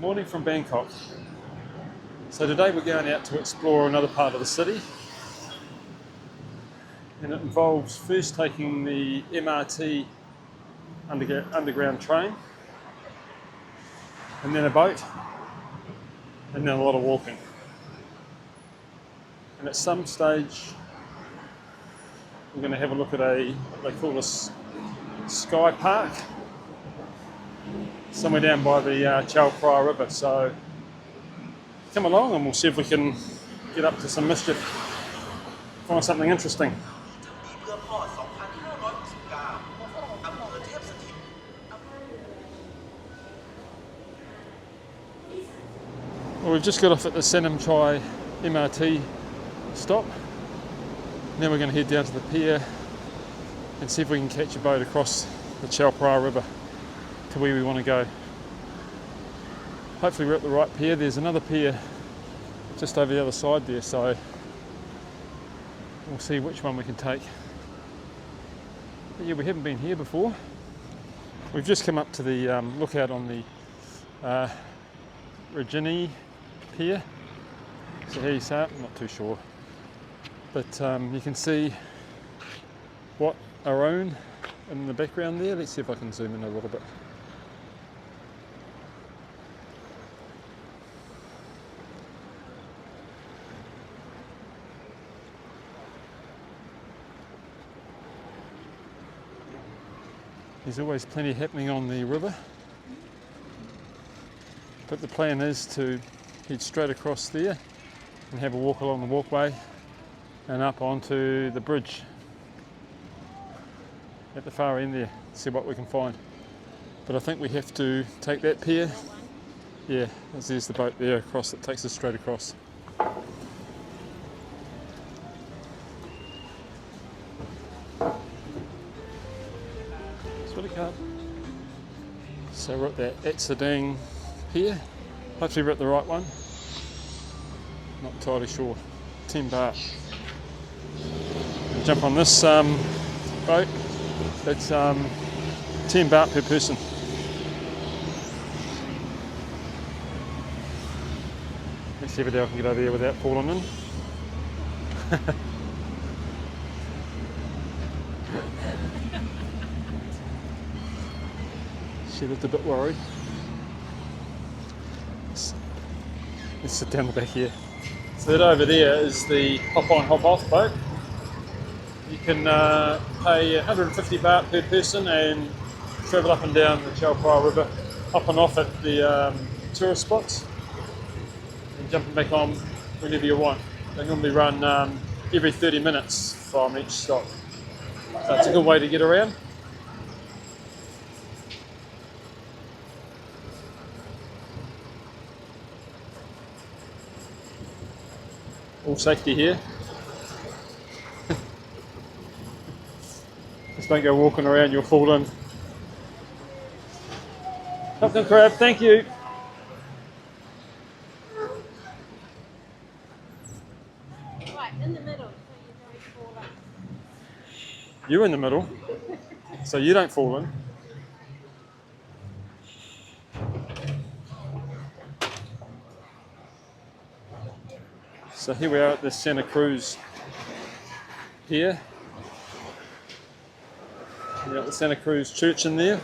Morning from Bangkok. So today we're going out to explore another part of the city, and it involves first taking the MRT underground train, and then a boat, and then a lot of walking. And at some stage we're going to have a look at what they call a Sky Park, somewhere down by the Chao Phraya River. So come along and we'll see if we can get up to some mischief, find something interesting. Well, we've just got off at the Sanam Chai MRT stop. Now we're going to head down to the pier and see if we can catch a boat across the Chao Phraya River to where we want to go. Hopefully we're at the right pier. There's another pier just over the other side there, so we'll see which one we can take. But yeah, we haven't been here before. We've just come up to the lookout on the Riverside pier. So how you say it, I'm not too sure. But you can see Wat Arun in the background there. Let's see if I can zoom in a little bit. There's always plenty happening on the river, but the plan is to head straight across there and have a walk along the walkway and up onto the bridge at the far end there, see what we can find. But I think we have to take that pier. Yeah, there's the boat there across that takes us straight across. So we're at that Atsadang Pier. Hopefully we're at the right one. Not entirely sure. 10 baht. Jump on this boat. It's 10 baht per person. Let's see if I can get over there without falling in. She looked a bit worried. Let's sit down the back here. So that over there is the hop-on, hop-off boat. You can pay 150 baht per person and travel up and down the Chao Phraya River, up and off at the tourist spots, and jumping back on whenever you want. They normally run every 30 minutes from each stop. So it's a good way to get around. All safety here. Just don't go walking around, you'll fall in. Captain Crab, thank you. Right, in the middle, so you don't fall in. You're in the middle, so you don't fall in. So here we are at the Santa Cruz here. We've got the Santa Cruz church in there.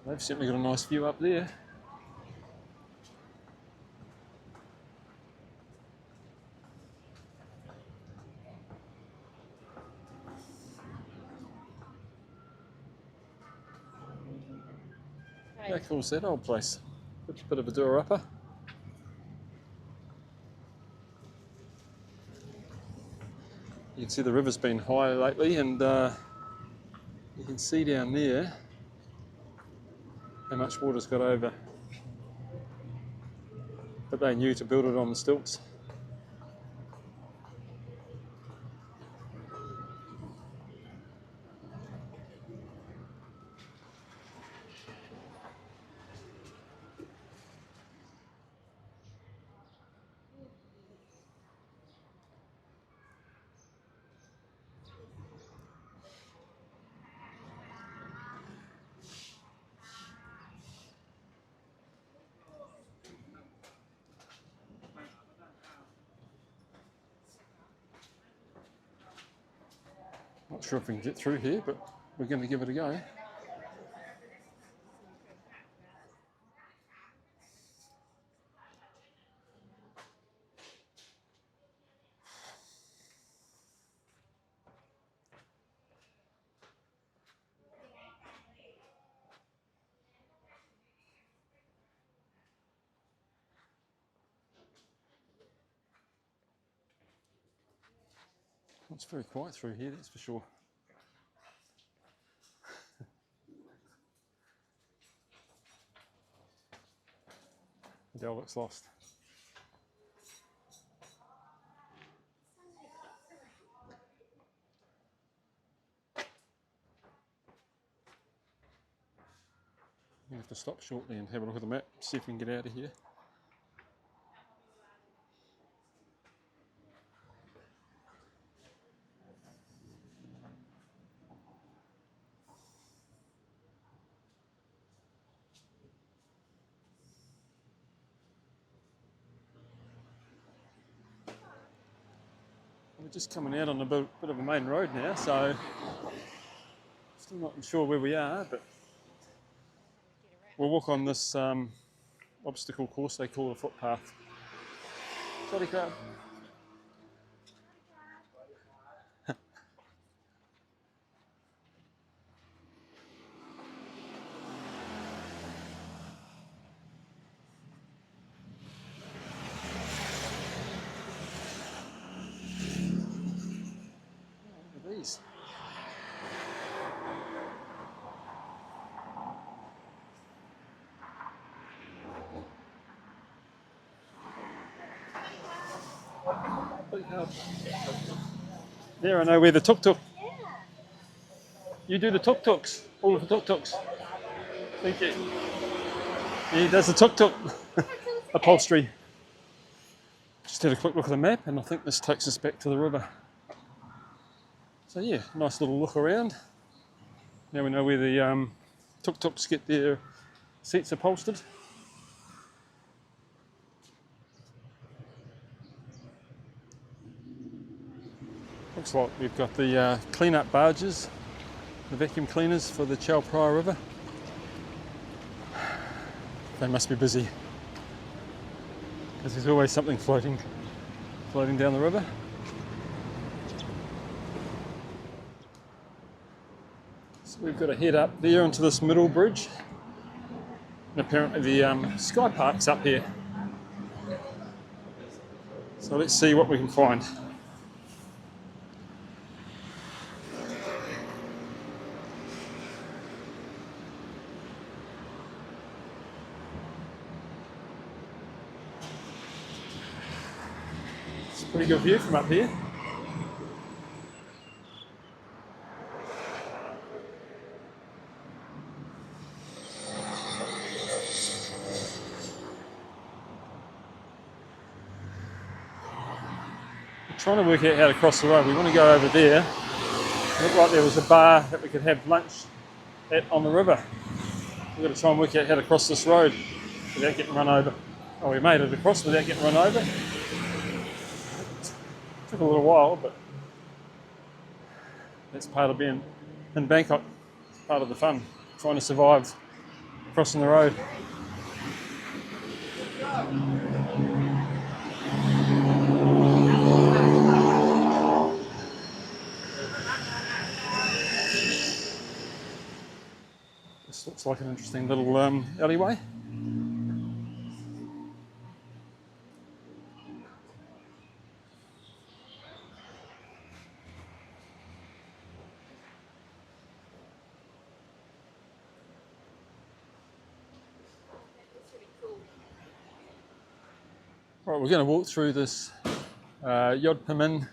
They've certainly got a nice view up there. How cool is that old place? Bit of a doer-upper. You can see the river's been high lately, and you can see down there how much water's got over. But they knew to build it on the stilts. Not sure if we can get through here, but we're going to give it a go. It's very quiet through here, that's for sure. Dale looks lost. We have to stop shortly and have a look at the map, see if we can get out of here. We're just coming out on a bit of a main road now, so still not sure where we are, but we'll walk on this obstacle course they call a footpath. Sorry, crowd. These. There, I know where the tuk-tuk. Yeah. You do the tuk-tuks, all of the tuk-tuks. Thank you. He does the tuk-tuk upholstery. Just had a quick look at the map, and I think this takes us back to the river. So yeah, nice little look around. Now we know where the tuk-tuks get their seats upholstered. Looks like we've got the clean-up barges, the vacuum cleaners for the Chao Phraya River. They must be busy, because there's always something floating down the river. So we've got to head up there onto this middle bridge, and apparently the Sky Park's up here. So let's see what we can find. It's a pretty good view from up here. Trying to work out how to cross the road. We want to go over there. It looked like there was a bar that we could have lunch at on the river. We've got to try and work out how to cross this road without getting run over. Oh, we made it across without getting run over. Took a little while, but that's part of being in Bangkok. It's part of the fun, trying to survive crossing the road. This looks like an interesting little alleyway. Right, we're going to walk through this Yod Pamin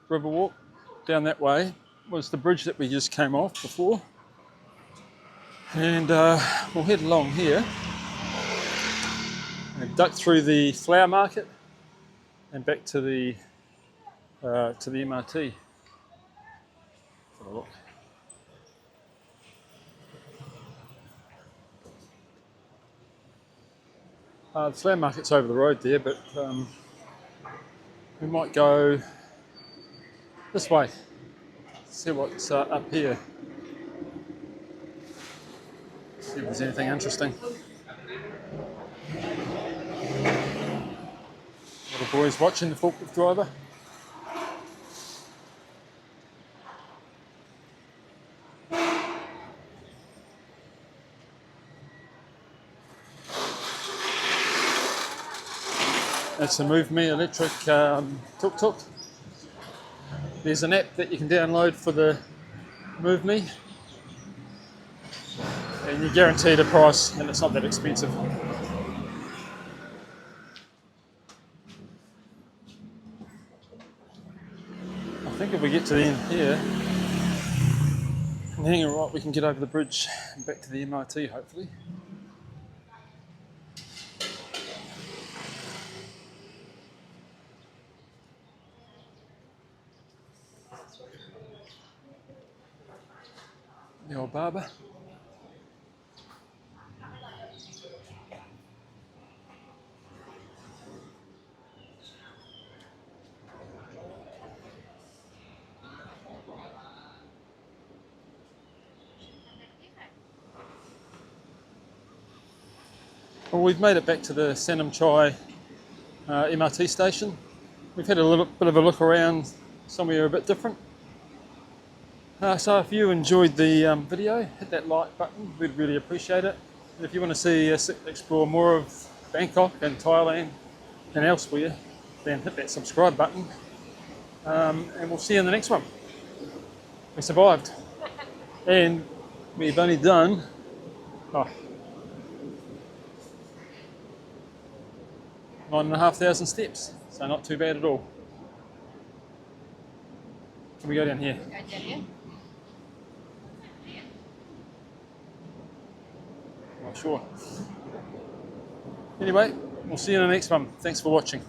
river walk. Down that way was the bridge that we just came off before. And we'll head along here and duck through the flower market and back to the MRT. Have a look. The flower market's over the road there, but we might go this way. See what's up here. See if there's anything interesting. Little boys watching the forklift driver. It's a Move Me electric tuk-tuk. There's an app that you can download for the Move Me, and you're guaranteed a price, and it's not that expensive. I think if we get to the end here and hang a right, we can get over the bridge and back to the MRT, hopefully. The old barber. Well, we've made it back to the Sanam Chai MRT station. We've had a little bit of a look around, somewhere a bit different. So if you enjoyed the video, hit that like button, we'd really appreciate it. And if you want to see us explore more of Bangkok and Thailand and elsewhere, then hit that subscribe button. And we'll see you in the next one. We survived. And we've only done 9,500 steps, so not too bad at all. Can we go down here? Not sure. Anyway, we'll see you in the next one. Thanks for watching.